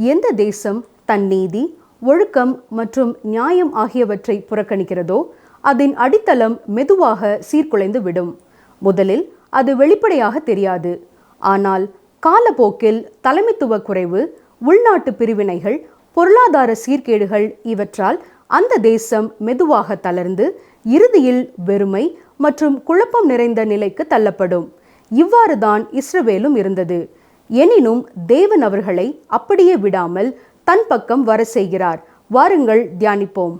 எந்த தேசம் தன் நீதி, ஒழுக்கம் மற்றும் நியாயம் ஆகியவற்றை புறக்கணிக்கிறதோ அதன் அடித்தளம் மெதுவாக சீர்குலைந்து விடும். முதலில் அது வெளிப்படையாக தெரியாது. ஆனால் காலப்போக்கில் தலைமைத்துவ குறைவு, உள்நாட்டு பிரிவினைகள், பொருளாதார சீர்கேடுகள் இவற்றால் அந்த தேசம் மெதுவாக தளர்ந்து இறுதியில் வெறுமை மற்றும் குழப்பம் நிறைந்த நிலைக்கு தள்ளப்படும். இவ்வாறுதான் இஸ்ரவேலும் இருந்தது. எனினும் தேவன் அவர்களை அப்படியே விடாமல் தன் பக்கம் வர செய்கிறார். வாருங்கள் தியானிப்போம்.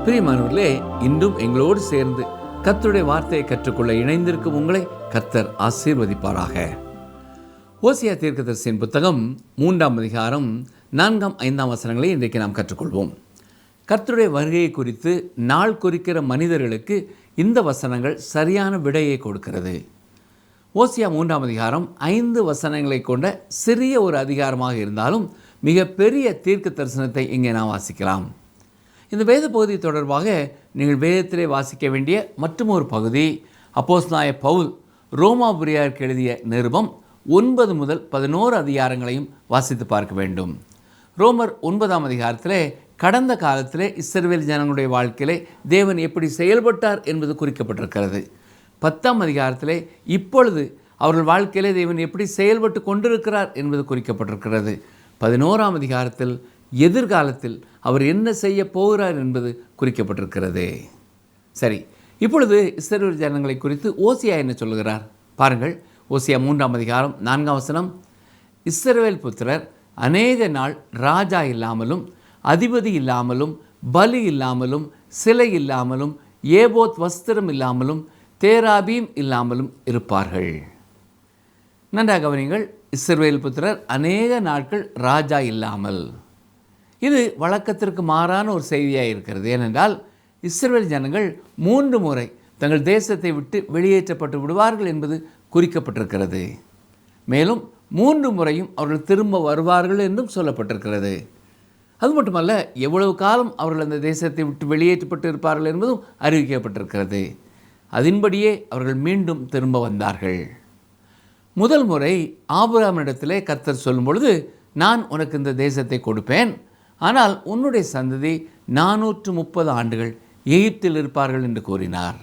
பிரியமானவர்களே, இன்றும் எங்களோடு சேர்ந்து கர்த்தருடைய வார்த்தையை கற்றுக்கொள்ள இணைந்திருக்கும் உங்களை கர்த்தர் ஆசீர்வதிப்பாராக. ஓசியா தீர்க்கதரிசியின் புத்தகம் 3ஆம் அதிகாரம் 4, 5 வசனங்களை இன்றைக்கு நாம் கற்றுக்கொள்வோம். கர்த்தருடைய வருகையை குறித்து நாள் குறிக்கிற மனிதர்களுக்கு இந்த வசனங்கள் சரியான விடையை கொடுக்கிறது. ஓசியா 3ஆம் அதிகாரம் 5 வசனங்களை கொண்ட சிறிய ஒரு அதிகாரமாக இருந்தாலும் மிக பெரிய தீர்க்க தரிசனத்தை இங்கே நாம் வாசிக்கலாம். இந்த வேத பகுதி தொடர்பாக நீங்கள் வேதத்திலே வாசிக்க வேண்டிய மற்றும் ஒரு பகுதி அப்போஸ்தலனாகிய பவுல் ரோமாபுரியருக்கு எழுதிய நிருபம் 9 முதல் 11 அதிகாரங்களையும் வாசித்து பார்க்க வேண்டும். ரோமர் 9ஆம் அதிகாரத்திலே கடந்த காலத்திலே இஸ்ரவேல் ஜனங்களுடைய வாழ்க்கையிலே தேவன் எப்படி செயல்பட்டார் என்பது குறிக்கப்பட்டிருக்கிறது. 10ஆம் அதிகாரத்திலே இப்பொழுது அவர்கள் வாழ்க்கையிலே தேவன் எப்படி செயல்பட்டு கொண்டிருக்கிறார் என்பது குறிக்கப்பட்டிருக்கிறது. 11ஆம் அதிகாரத்தில் எதிர்காலத்தில் அவர் என்ன செய்ய போகிறார் என்பது குறிக்கப்பட்டிருக்கிறது. சரி, இப்பொழுது இஸ்ரவேல் ஜனங்களை குறித்து ஓசியா என்ன சொல்லுகிறார் பாருங்கள். ஓசியா 3ஆம் அதிகாரம் 4ஆம் வசனம், இஸ்ரவேல் புத்திரர் அநேக நாள் ராஜா இல்லாமலும் அதிபதி இல்லாமலும் பலி இல்லாமலும் சிலை இல்லாமலும் ஏபோத் வஸ்திரம் இல்லாமலும் தேராபீம் இல்லாமலும் இருப்பார்கள். நன்றாக கவனிங்கள். இஸ்ரவேல் புத்திரர் அநேக நாட்கள் ராஜா இல்லாமல். இது வழக்கத்திற்கு மாறான ஒரு செய்தியாக இருக்கிறது. ஏனென்றால் இஸ்ரவேல் ஜனங்கள் 3 முறை தங்கள் தேசத்தை விட்டு வெளியேற்றப்பட்டு விடுவார்கள் என்பது குறிக்கப்பட்டிருக்கிறது. மேலும் 3 முறையும் அவர்கள் திரும்ப வருவார்கள் என்றும் சொல்லப்பட்டிருக்கிறது. அது மட்டுமல்ல, எவ்வளவு காலம் அவர்கள் அந்த தேசத்தை விட்டு வெளியேற்றப்பட்டு இருப்பார்கள் என்பதும் அறிவிக்கப்பட்டிருக்கிறது. அதன்படியே அவர்கள் மீண்டும் திரும்ப வந்தார்கள். முதல் முறை ஆபிரகாமிடத்திலே கர்த்தர் சொல்லும் பொழுது, நான் உனக்கு இந்த தேசத்தை கொடுப்பேன், ஆனால் உன்னுடைய சந்ததி 430 ஆண்டுகள் எகிப்தில் இருப்பார்கள் என்று கூறினார்.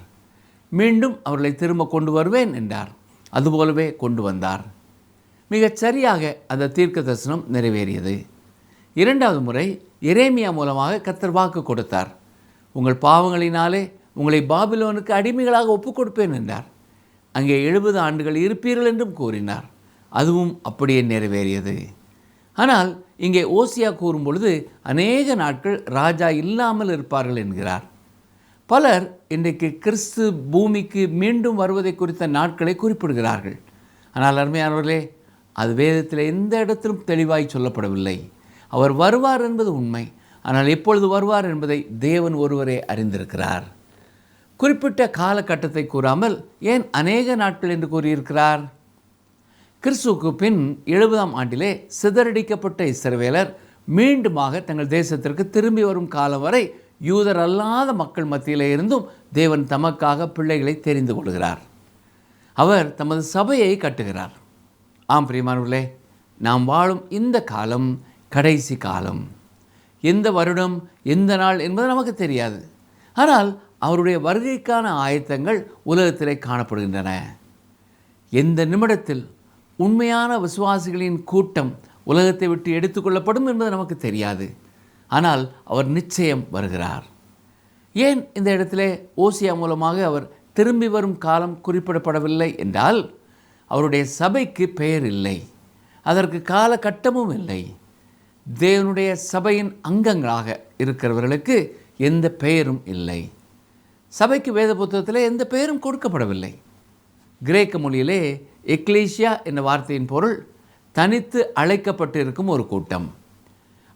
மீண்டும் அவர்களை திரும்ப கொண்டு வருவேன் என்றார். அதுபோலவே கொண்டு வந்தார். மிகச் சரியாக அந்த தீர்க்க தரிசனம் நிறைவேறியது. 2வது முறை எரேமியா மூலமாக கர்த்தர் வாக்கு கொடுத்தார். உங்கள் பாவங்களினாலே உங்களை பாபிலோனுக்கு அடிமைகளாக ஒப்புக் கொடுப்பேன் என்றார். அங்கே 70 ஆண்டுகள் இருப்பீர்கள் என்றும் கூறினார். அதுவும் அப்படியே நிறைவேறியது. ஆனால் இங்கே ஓசியா கூறும் பொழுது அநேக நாட்கள் ராஜா இல்லாமல் இருப்பார்கள் என்கிறார். பலர் இன்றைக்கு கிறிஸ்து பூமிக்கு மீண்டும் வருவதை குறித்த நாட்களை குறிப்பிடுகிறார்கள். ஆனால் அருமையானவர்களே, அது வேதத்தில் எந்த இடத்திலும் தெளிவாய் சொல்லப்படவில்லை. அவர் வருவார் என்பது உண்மை, ஆனால் எப்பொழுது வருவார் என்பதை தேவன் ஒருவரே அறிந்திருக்கிறார். குறிப்பிட்ட காலகட்டத்தை கூறாமல் ஏன் அநேக நாட்கள் என்று கூறியிருக்கிறார்? கிறிஸ்துவுக்கு பின் 70ஆம் ஆண்டிலே சிதறடிக்கப்பட்ட இஸ்ரவேலர் மீண்டுமாக தங்கள் தேசத்திற்கு திரும்பி வரும் காலம் வரை யூதர் அல்லாத மக்கள் மத்தியிலே இருந்தும் தேவன் தமக்காக பிள்ளைகளை தெரிந்து கொள்கிறார். அவர் தமது சபையை கட்டுகிறார். ஆம் பிரியமானவர்களே, நாம் வாழும் இந்த காலம் கடைசி காலம். எந்த வருடம் எந்த நாள் என்பது நமக்கு தெரியாது. ஆனால் அவருடைய வருகைக்கான ஆயத்தங்கள் உலகத்திலே காணப்படுகின்றன. எந்த நிமிடத்தில் உண்மையான விசுவாசிகளின் கூட்டம் உலகத்தை விட்டு எடுத்துக்கொள்ளப்படும் என்பது நமக்கு தெரியாது. ஆனால் அவர் நிச்சயம் வருகிறார். ஏன் இந்த இடத்திலே ஓசியா மூலமாக அவர் திரும்பி வரும் காலம் குறிப்பிடப்படவில்லை என்றால், அவருடைய சபைக்கு பெயர் இல்லை, அதற்கு காலகட்டமும் இல்லை. தேவனுடைய சபையின் அங்கங்களாக இருக்கிறவர்களுக்கு எந்த பெயரும் இல்லை. சபைக்கு வேத புத்தகத்திலே எந்த பெயரும் கொடுக்கப்படவில்லை. கிரேக்க மொழியிலே எக்லீசியா என்ற வார்த்தையின் பொருள் தனித்து அழைக்கப்பட்டு இருக்கும் ஒரு கூட்டம்.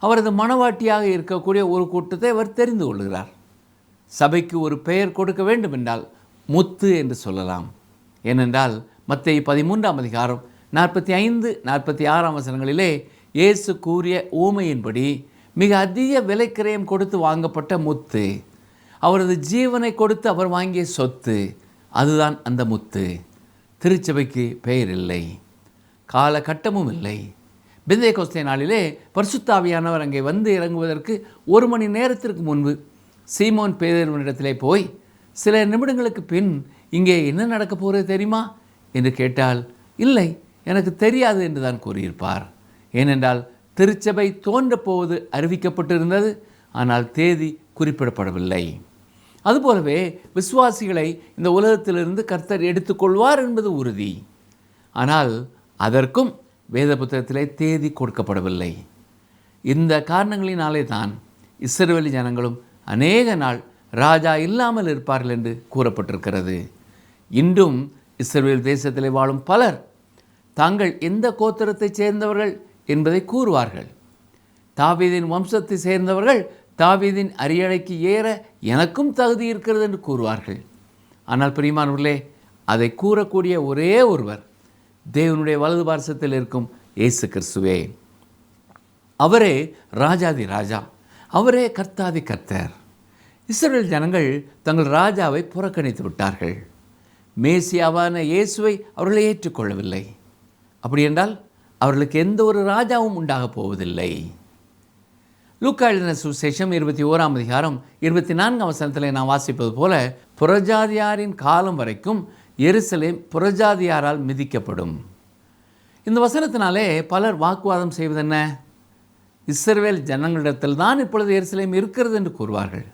அவரது மனவாட்டியாக இருக்கக்கூடிய ஒரு கூட்டத்தை அவர் தெரிந்து கொள்கிறார். சபைக்கு ஒரு பெயர் கொடுக்க வேண்டும் என்றால் முத்து என்று சொல்லலாம். ஏனென்றால் மத்தேயு 13ஆம் அதிகாரம் 45, 46 வசனங்களிலே இயேசு கூறிய ஊமையின்படி மிக அதிக விலைக்கிரயம் கொடுத்து வாங்கப்பட்ட முத்து, அவரது ஜீவனை கொடுத்து அவர் வாங்கிய சொத்து, அதுதான் அந்த முத்து. திருச்சபைக்கு பெயர் இல்லை, காலகட்டமும் இல்லை. பெந்தேகோஸ்தே நாளிலே பரிசுத்த ஆவியானவர் அங்கே வந்து இறங்குவதற்கு 1 மணி நேரத்திற்கு முன்பு சீமோன் பேதுருவினிடத்திலே போய் சில நிமிடங்களுக்கு பின் இங்கே என்ன நடக்கப் போகிறது தெரியுமா என்று கேட்டால், இல்லை, எனக்கு தெரியாது என்று தான் கூறியிருப்பார். ஏனென்றால் திருச்சபை தோன்றப் போவது அறிவிக்கப்பட்டிருந்தது, ஆனால் தேதி குறிப்பிடப்படவில்லை. அதுபோலவே விசுவாசிகளை இந்த உலகத்திலிருந்து கர்த்தர் எடுத்துக்கொள்வார் என்பது உறுதி. ஆனால் அதற்கும் வேத புத்தகத்திலே தேதி கொடுக்கப்படவில்லை. இந்த காரணங்களினாலே தான் இஸ்ரவேல் ஜனங்களும் அநேக நாள் ராஜா இல்லாமல் இருப்பார்கள் என்று கூறப்பட்டிருக்கிறது. இன்றும் இஸ்ரவேல் தேசத்திலே வாழும் பலர் தாங்கள் எந்த கோத்திரத்தைச் சேர்ந்தவர்கள் என்பதை கூறுவார்கள். தாவீதின் வம்சத்தை சேர்ந்தவர்கள் தாவீதின் அரியணைக்கு ஏற எனக்கும் தகுதி இருக்கிறது என்று கூறுவார்கள். ஆனால் பிரியமானவர்களே, அதை கூறக்கூடிய ஒரே ஒருவர் தேவனுடைய வலது பார்சத்தில் இருக்கும் இயேசு கிறிஸ்துவே. அவரே ராஜாதி ராஜா, அவரே கர்த்தாதி கர்த்தர். இஸ்ரவேல் ஜனங்கள் தங்கள் ராஜாவை புறக்கணித்து விட்டார்கள். மேசியாவான இயேசுவை அவர்களை ஏற்றுக்கொள்ளவில்லை. அப்படி என்றால் அவர்களுக்கு எந்த ஒரு ராஜாவும் உண்டாகப் போவதில்லை. லூக்கா எழுதின சுவிசேஷம் 21ஆம் அதிகாரம் 24ஆம் வசனத்தில் நான் வாசிப்பது போல, புறஜாதியாரின் காலம் வரைக்கும் எருசலேம் புறஜாதியாரால் மிதிக்கப்படும். இந்த வசனத்தினாலே பலர் வாக்குவாதம் செய்வதென்ன? இஸ்ரவேல் ஜனங்களிடத்தில் தான் இப்பொழுது எருசலேம் இருக்கிறது என்று கூறுவார்கள்.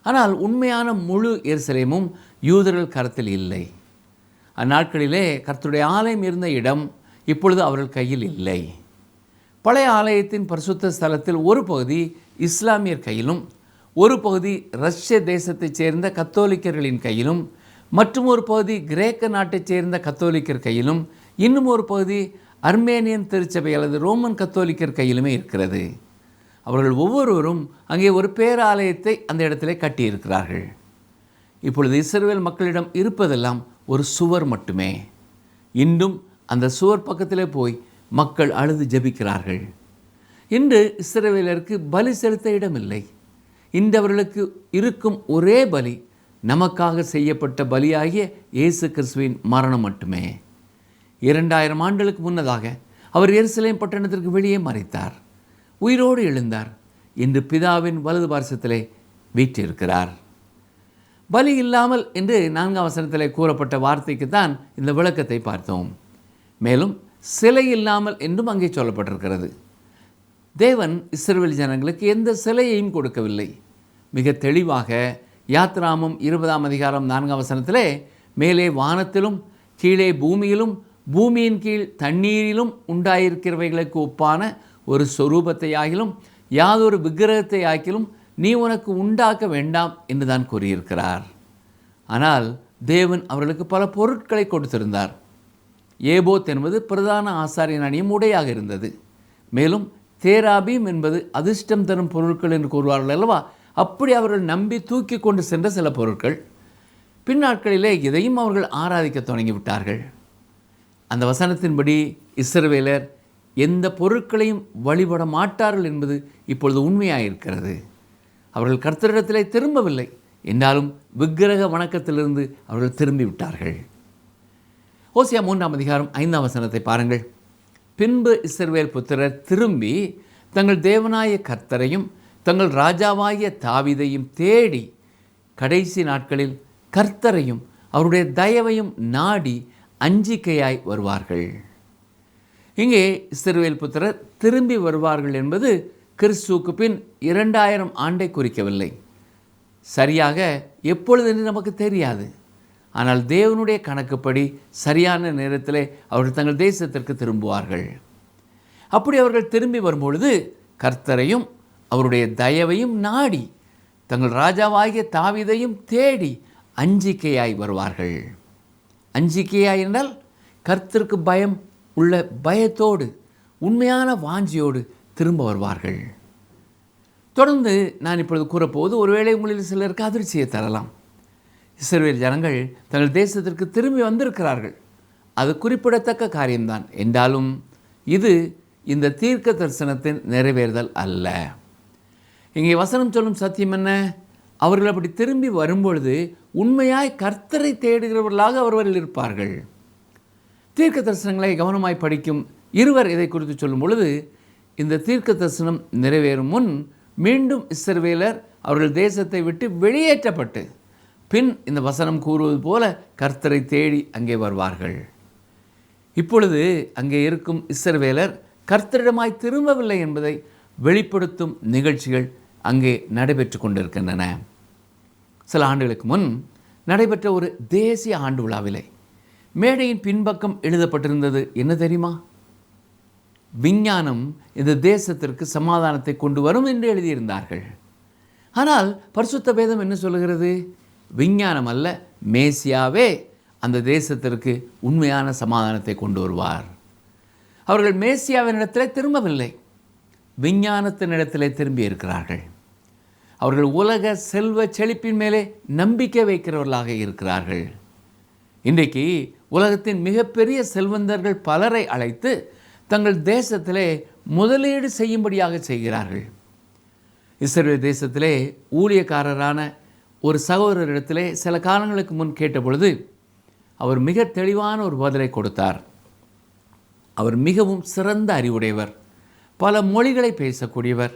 ஆனால் உண்மையான முழு எருசலேமும் யூதர்கள் கரத்தில் இல்லை. அந்நாட்களிலே கர்த்தருடைய ஆலயம் இருந்த இடம் இப்பொழுது அவர்கள் கையில் இல்லை. பழைய ஆலயத்தின் பரிசுத்த ஸ்தலத்தில் ஒரு பகுதி இஸ்லாமியர் கையிலும், ஒரு பகுதி ரஷ்ய தேசத்தைச் சேர்ந்த கத்தோலிக்கர்களின் கையிலும், மற்றும் ஒரு பகுதி கிரேக்க நாட்டைச் சேர்ந்த கத்தோலிக்கர் கையிலும், இன்னும் ஒரு பகுதி அர்மேனியன் திருச்சபை அல்லது ரோமன் கத்தோலிக்கர் கையிலுமே இருக்கிறது. அவர்கள் ஒவ்வொருவரும் அங்கே ஒரு பேராலயத்தை அந்த இடத்திலே கட்டியிருக்கிறார்கள். இப்பொழுது இஸ்ரவேல் மக்களிடம் இருப்பதெல்லாம் ஒரு சுவர் மட்டுமே. இன்றும் அந்த சுவர் பக்கத்திலே போய் மக்கள் அழுது ஜெபிக்கிறார்கள். இன்று இஸ்ரவேலருக்கு பலி செலுத்த இடமில்லை. இன்று அவர்களுக்கு இருக்கும் ஒரே பலி நமக்காக செய்யப்பட்ட பலியாகிய இயேசு கிறிஸ்துவின் மரணம் மட்டுமே. 2000 ஆண்டுகளுக்கு முன்னதாக அவர் எருசலேம் பட்டணத்திற்கு வெளியே மரித்தார், உயிரோடு எழுந்தார், இன்று பிதாவின் வலது பார்சத்திலே வீற்றிருக்கிறார். பலி இல்லாமல் என்று 4ஆம் வசனத்திலே கூறப்பட்ட வார்த்தைக்கு தான் இந்த விளக்கத்தை பார்த்தோம். மேலும் சிலை இல்லாமல் என்றும் அங்கே சொல்லப்பட்டிருக்கிறது. தேவன் இஸ்ரவேல் ஜனங்களுக்கு எந்த சிலையையும் கொடுக்கவில்லை. மிக தெளிவாக யாத்ராமம் 20ஆம் அதிகாரம் 4ஆம் வசனத்திலே, மேலே வானத்திலும் கீழே பூமியிலும் பூமியின் கீழ் தண்ணீரிலும் உண்டாயிருக்கிறவைகளுக்கு ஒப்பான ஒரு சொரூபத்தை ஆகிலும் யாதொரு விக்கிரகத்தை ஆக்கிலும் நீ உனக்கு உண்டாக்க வேண்டாம் என்று தான் கூறியிருக்கிறார். ஆனால் தேவன் அவர்களுக்கு பல பொருட்களை கொடுத்திருந்தார். ஏபோத் என்பது பிரதான ஆசாரியன் அணியும் உடையாக இருந்தது. மேலும் தேராபீம் என்பது அதிர்ஷ்டம் தரும் பொருட்கள் என்று கூறுவார்கள் அல்லவா, அப்படி அவர்கள் நம்பி தூக்கி கொண்டு சென்ற சில பொருட்கள். பின்னாட்களிலே இதையும் அவர்கள் ஆராதிக்க தொடங்கிவிட்டார்கள். அந்த வசனத்தின்படி இஸ்ரவேலர் எந்த பொருட்களையும் வழிபட மாட்டார்கள் என்பது இப்பொழுது உண்மையாயிருக்கிறது. அவர்கள் கர்த்தரிடத்திலே திரும்பவில்லை, என்றாலும் விக்கிரக வணக்கத்திலிருந்து அவர்கள் திரும்பிவிட்டார்கள். ஓசியா 3ஆம் அதிகாரம் 5ஆம் வசனத்தை பாருங்கள். பின்பு இஸ்ரவேல் புத்திரர் திரும்பி தங்கள் தேவனாய கர்த்தரையும் தங்கள் ராஜாவாகிய தாவீதையும் தேடி கடைசி நாட்களில் கர்த்தரையும் அவருடைய தயவையும் நாடி அஞ்சிக்கையாய் வருவார்கள். இங்கே இஸ்ரவேல் புத்திரர் திரும்பி வருவார்கள் என்பது கிறிஸ்துவுக்கு பின் 2000 ஆண்டை குறிக்கவில்லை. சரியாக எப்பொழுது என்று நமக்கு தெரியாது. ஆனால் தேவனுடைய கணக்குப்படி சரியான நேரத்திலே அவர்கள் தங்கள் தேசத்திற்கு திரும்புவார்கள். அப்படி அவர்கள் திரும்பி வரும்பொழுது கர்த்தரையும் அவருடைய தயவையும் நாடி தங்கள் ராஜாவாகிய தாவீதையும் தேடி அஞ்சிக்கையாய் வருவார்கள். அஞ்சிக்கையாய் என்றால் கர்த்தருக்கு பயம் உள்ள பயத்தோடு, உண்மையான வாஞ்சியோடு திரும்ப வருவார்கள். தொடர்ந்து நான் இப்பொழுது கூறப்போவது ஒருவேளை உங்களில் சிலருக்கு அதிர்ச்சியை தரலாம். இஸ்ரவேல் ஜனங்கள் தங்கள் தேசத்திற்கு திரும்பி வந்திருக்கிறார்கள், அது குறிப்பிடத்தக்க காரியம்தான். என்றாலும் இது இந்த தீர்க்க தரிசனத்தின் நிறைவேறுதல் அல்ல. இங்கே வசனம் சொல்லும் சத்தியம் என்ன? அவர்கள் அப்படி திரும்பி வரும்பொழுது உண்மையாய் கர்த்தரை தேடுகிறவர்களாக அவர்கள் இருப்பார்கள். தீர்க்க தரிசனங்களை கவனமாய் படிக்கும் இருவர் இதை குறித்து சொல்லும் பொழுது, இந்த தீர்க்க தரிசனம் நிறைவேறும் முன் மீண்டும் இஸ்ரவேலர் அவர்கள் தேசத்தை விட்டு வெளியேற்றப்பட்டு பின் இந்த வசனம் கூறுவது போல கர்த்தரை தேடி அங்கே வருவார்கள். இப்பொழுது அங்கே இருக்கும் இஸ்ரவேலர் கர்த்தரிடமாய் திரும்பவில்லை என்பதை வெளிப்படுத்தும் நிகழ்ச்சிகள் அங்கே நடைபெற்று கொண்டிருக்கின்றன. சில ஆண்டுகளுக்கு முன் நடைபெற்ற ஒரு தேசிய ஆண்டு விழாவிலே மேடையின் பின்பக்கம் எழுதப்பட்டிருந்தது என்ன தெரியுமா? விஞ்ஞானம் இந்த தேசத்திற்கு சமாதானத்தை கொண்டு வரும் என்று எழுதியிருந்தார்கள். ஆனால் பரிசுத்த வேதம் என்ன சொல்லுகிறது? விஞ்ஞானம் அல்ல, மேசியாவே அந்த தேசத்திற்கு உண்மையான சமாதானத்தை கொண்டு வருவார். அவர்கள் மேசியாவினிடத்திலே திரும்பவில்லை, விஞ்ஞானத்தினிடத்திலே திரும்பி இருக்கிறார்கள். அவர்கள் உலக செல்வ செழிப்பின் மேலே நம்பிக்கை வைக்கிறவர்களாக இருக்கிறார்கள். இன்றைக்கு உலகத்தின் மிகப்பெரிய செல்வந்தர்கள் பலரை அழைத்து தங்கள் தேசத்திலே முதலீடு செய்யும்படியாக செய்கிறார்கள். இஸ்ரவேல் தேசத்திலே ஊழியக்காரரான ஒரு சகோதரரிடத்திலே சில காலங்களுக்கு முன் கேட்டபொழுது அவர் மிக தெளிவான ஒரு பதிலை கொடுத்தார். அவர் மிகவும் சிறந்த அறிவுடையவர், பல மொழிகளை பேசக்கூடியவர்.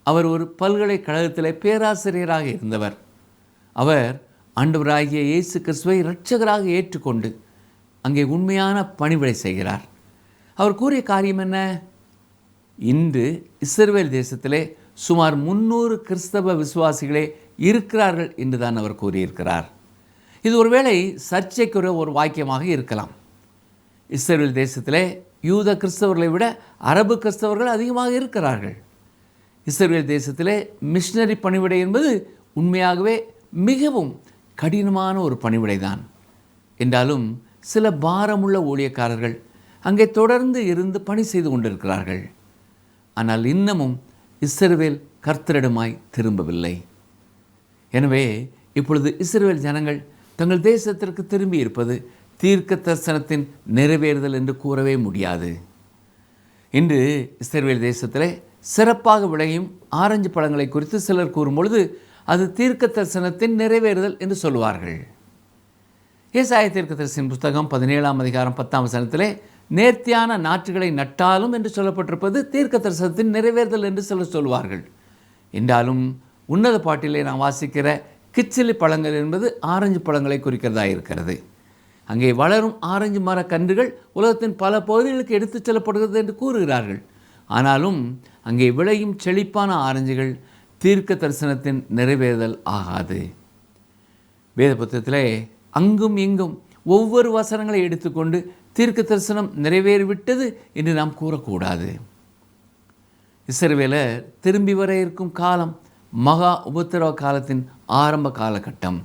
அவர் ஒரு பல்கலைக்கழகத்திலே பேராசிரியராக இருந்தவர். அவர் ஆண்டவராகிய இயேசு கிறிஸ்துவை இரட்சகராக ஏற்றுக்கொண்டு அங்கே உண்மையான பணிவிடை செய்கிறார். அவர் கூறிய காரியம் என்ன? இன்று இஸ்ரவேல் தேசத்திலே சுமார் 300 கிறிஸ்தவ விசுவாசிகளே இருக்கிறார்கள் என்று தான் அவர் கூறியிருக்கிறார். இது ஒருவேளை சர்ச்சைக்குரிய ஒரு வாக்கியமாக இருக்கலாம். இஸ்ரவேல் தேசத்திலே யூத கிறிஸ்தவர்களை விட அரபு கிறிஸ்தவர்கள் அதிகமாக இருக்கிறார்கள். இஸ்ரவேல் தேசத்திலே மிஷனரி பணிவிடை என்பது உண்மையாகவே மிகவும் கடினமான ஒரு பணிவிடை தான். என்றாலும் சில பாரமுள்ள ஊழியக்காரர்கள் அங்கே தொடர்ந்து இருந்து பணி செய்து கொண்டிருக்கிறார்கள். ஆனால் இன்னமும் இஸ்ரவேல் கர்த்தரிடமாய் திரும்பவில்லை. எனவே இப்பொழுது இஸ்ரவேல் ஜனங்கள் தங்கள் தேசத்திற்கு திரும்பி இருப்பது தீர்க்க தரிசனத்தின் நிறைவேறுதல் என்று கூறவே முடியாது. இன்று இஸ்ரவேல் தேசத்திலே சிறப்பாக விளையும் ஆரஞ்சு பழங்களை குறித்து சிலர் கூறும்பொழுது அது தீர்க்க தரிசனத்தின் நிறைவேறுதல் என்று சொல்லுவார்கள். ஏசாயா தீர்க்கதரிசியின் புத்தகம் 17ஆம் அதிகாரம் 10ஆம் வசனத்திலே நேர்த்தியான நாற்றுகளை நட்டாலும் என்று சொல்லப்பட்டிருப்பது தீர்க்க தரிசனத்தின் நிறைவேறுதல் என்று சிலர் சொல்வார்கள். என்றாலும் உன்னத பாட்டிலே நாம் வாசிக்கிற கிச்சிலி பழங்கள் என்பது ஆரஞ்சு பழங்களை குறிக்கிறதாக இருக்கிறது. அங்கே வளரும் ஆரஞ்சு மர கன்றுகள் உலகத்தின் பல பகுதிகளுக்கு எடுத்துச் செல்லப்படுகிறது என்று கூறுகிறார்கள். ஆனாலும் அங்கே விளையும் செழிப்பான ஆரஞ்சுகள் தீர்க்க தரிசனத்தின் நிறைவேறுதல் ஆகாது. வேத புத்தகத்திலே அங்கும் இங்கும் ஒவ்வொரு வசனங்களை எடுத்துக்கொண்டு தீர்க்க தரிசனம் நிறைவேறிவிட்டது என்று நாம் கூறக்கூடாது. இஸ்ரவேலர் திரும்பி வர இருக்கும் காலம் மகா உபத்திரவ காலத்தின் ஆரம்ப காலகட்டம்.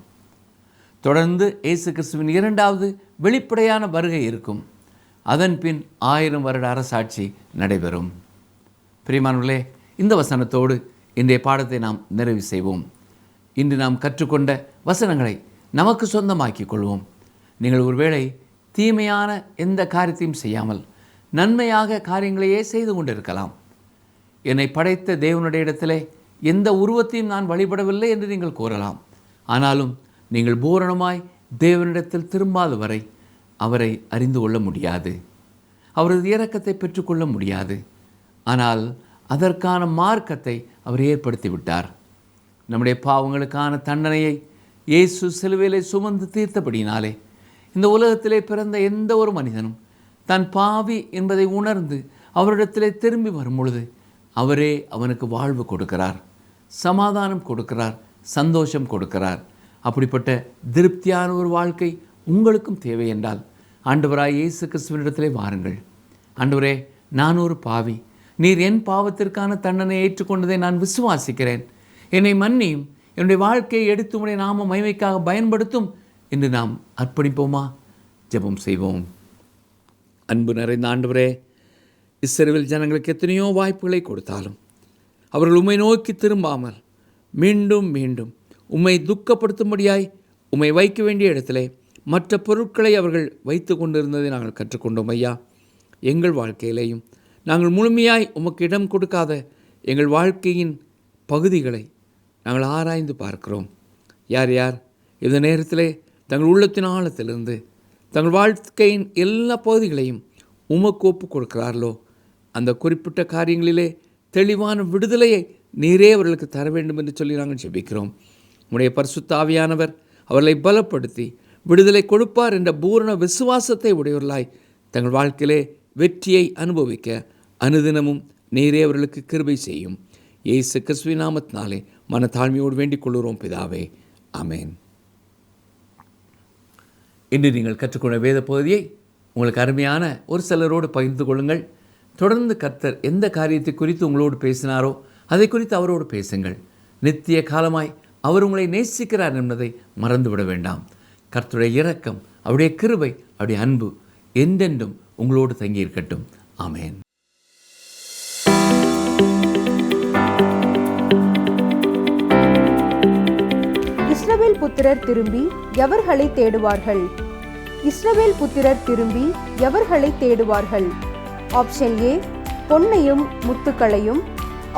தொடர்ந்து இயேசு கிறிஸ்துவின் 2வது வெளிப்படையான வருகை இருக்கும். அதன் பின் 1000 வருட அரசாட்சி நடைபெறும். பிரியமானவர்களே, இந்த வசனத்தோடு இன்றைய பாடத்தை நாம் நிறைவு செய்வோம். இன்று நாம் கற்றுக்கொண்ட வசனங்களை நமக்கு சொந்தமாக்கிக் கொள்வோம். நீங்கள் ஒருவேளை தீமையான எந்த காரியத்தையும் செய்யாமல் நன்மையாக காரியங்களையே செய்து கொண்டிருக்கலாம். என்னை படைத்த தேவனுடைய இடத்திலே எந்த உருவத்தையும் நான் வழிபடவில்லை என்று நீங்கள் கூறலாம். ஆனாலும் நீங்கள் பூரணமாய் தேவனிடத்தில் திரும்பாத வரை அவரை அறிந்து கொள்ள முடியாது, அவரது இரக்கத்தை பெற்றுக்கொள்ள முடியாது. ஆனால் அதற்கான மார்க்கத்தை அவர் ஏற்படுத்திவிட்டார். நம்முடைய பாவங்களுக்கான தண்டனையை இயேசு சிலுவையிலே சுமந்து தீர்த்தபடியினாலே இந்த உலகத்திலே பிறந்த எந்த ஒரு மனிதனும் தான் பாவி என்பதை உணர்ந்து அவரிடத்திலே திரும்பி வரும் பொழுது அவரே அவனுக்கு வாழ்வு கொடுக்கிறார், சமாதானம் கொடுக்கிறார், சந்தோஷம் கொடுக்கிறார். அப்படிப்பட்ட திருப்தியான ஒரு வாழ்க்கை உங்களுக்கும் தேவை என்றால் ஆண்டவராய் இயேசு கிறிஸ்துவினிடத்திலே வாருங்கள். ஆண்டவரே, நான் ஒரு பாவி, நீர் என் பாவத்திற்கான தண்டனை ஏற்றுக்கொண்டதை நான் விசுவாசிக்கிறேன், என்னை மன்னியும், என்னுடைய வாழ்க்கையை எடுத்து உடைய நாம மகிமைக்காக பயன்படுத்தும் என்று நாம் அர்ப்பணிப்போமா? ஜெபம் செய்வோம். அன்பு நிறைந்த ஆண்டவரே, இஸ்ரவேல் ஜனங்களுக்கு எத்தனையோ வாய்ப்புகளை கொடுத்தாலும் அவர்கள் உம்மை நோக்கி திரும்பாமல் மீண்டும் மீண்டும் உம்மை துக்கப்படுத்தும்படியாய் உம்மை வைக்க வேண்டிய இடத்திலே மற்ற பொருட்களை அவர்கள் வைத்து கொண்டிருந்ததை நாங்கள் கற்றுக்கொண்டோம். ஐயா, எங்கள் வாழ்க்கையிலேயும் நாங்கள் முழுமையாய் உமக்கு இடம் கொடுக்காத எங்கள் வாழ்க்கையின் பகுதிகளை நாங்கள் ஆராய்ந்து பார்க்கிறோம். யார் யார் இந்த நேரத்திலே தங்கள் உள்ளத்தின் ஆழத்திலிருந்து தங்கள் வாழ்க்கையின் எல்லா பகுதிகளையும் உமக்கு ஒப்புக் கொடுக்கிறார்களோ அந்த குறிப்பிட்ட காரியங்களிலே தெளிவான விடுதலையை நீரே அவர்களுக்கு தர வேண்டும் என்று சொல்லி நாங்கள் ஜெபிக்கிறோம். உம்முடைய பரிசுத்த ஆவியானவர் அவர்களை பலப்படுத்தி விடுதலை கொடுப்பார் என்ற பூரண விசுவாசத்தை உடையவர்களாய் தங்கள் வாழ்க்கையிலே வெற்றியை அனுபவிக்க அனுதினமும் நீரே அவர்களுக்கு கிருபை செய்யும். இயேசு கிறிஸ்துவின் நாமத்தினாலே மனத்தாழ்மையோடு வேண்டிக் கொள்கிறோம் பிதாவே, ஆமேன். இன்று நீங்கள் கற்றுக்கொண்ட வேத பகுதியை உங்களுக்கு அருமையான ஒரு சிலரோடு பகிர்ந்து கொள்ளுங்கள். தொடர்ந்து கர்த்தர் எந்த காரியத்தை குறித்து உங்களோடு பேசினாரோ அதை குறித்து அவரோடு பேசுங்கள். நித்திய காலமாய் அவர் உங்களை நேசிக்கிறார் என்பதை மறந்துவிட வேண்டாம். கர்த்தருடைய இரக்கம், அவருடைய கிருபை, அவருடைய அன்பு என்றென்றும் உங்களோடு தங்கியிருக்கட்டும். ஆமேன். இஸ்ரவேல் புத்திரர் திரும்பி எவர்களை தேடுவார்கள்? இஸ்ரவேல் புத்திரர் திரும்பி எவர்களை தேடுவார்கள்? ஆப்ஷன் ஏ, பொன்னையும் முத்துக்களையும்.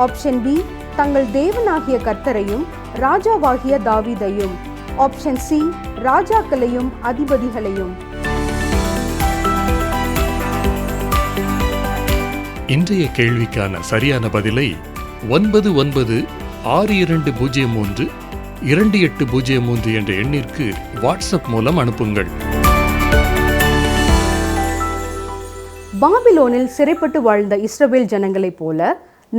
ஆப்ஷன் பி, தங்கள் தேவனாகிய கர்த்தரையும் ராஜாவாகிய தாவீதையும். Option C, ராஜாக்களையும் அதிபதிகளையும். இன்றைய கேள்விக்கான சரியான பதிலை 9962032803 என்ற எண்ணிற்கு வாட்ஸ்அப் மூலம் அனுப்புங்கள். பாபிலோனில் சிறைப்பட்டு வாழ்ந்த இஸ்ரவேல் ஜனங்களைப் போல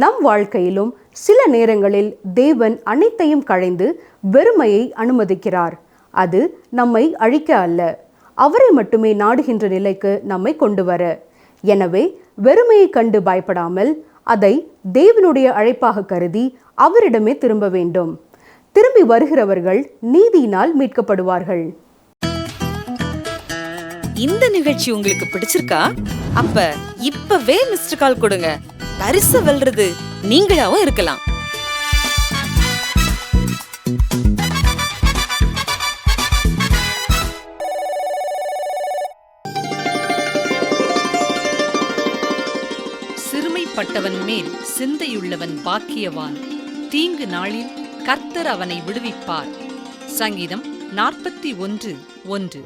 நம் வாழ்க்கையிலும் சில நேரங்களில் தேவன் அனைத்தையும் களைந்து வெறுமையை அனுமதிக்கிறார். அது நம்மை அழிக்க அல்ல, அவரை மட்டுமே நாடுகின்ற நிலைக்கு நம்மை கொண்டு வர. எனவே வெறுமையை கண்டு பயப்படாமல் அதை தேவனுடைய அழைப்பாக கருதி அவரிடமே திரும்ப வேண்டும். திரும்பி வருகிறவர்கள் நீதியினால் மீட்கப்படுவார்கள். இந்த நிகழ்ச்சி உங்களுக்கு பிடிச்சிருக்கா? அப்ப இப்பவே மிஸ்டர் கால் கொடுங்க. பரிசு வெல்றது நீங்களாவும் இருக்கலாம். சிறுமைப்பட்டவன் மேல் சிந்தையுள்ளவன் பாக்கியவான். தீங்கு நாளில் கர்த்தர் அவனை விடுவிப்பார். சங்கீதம் 41:1.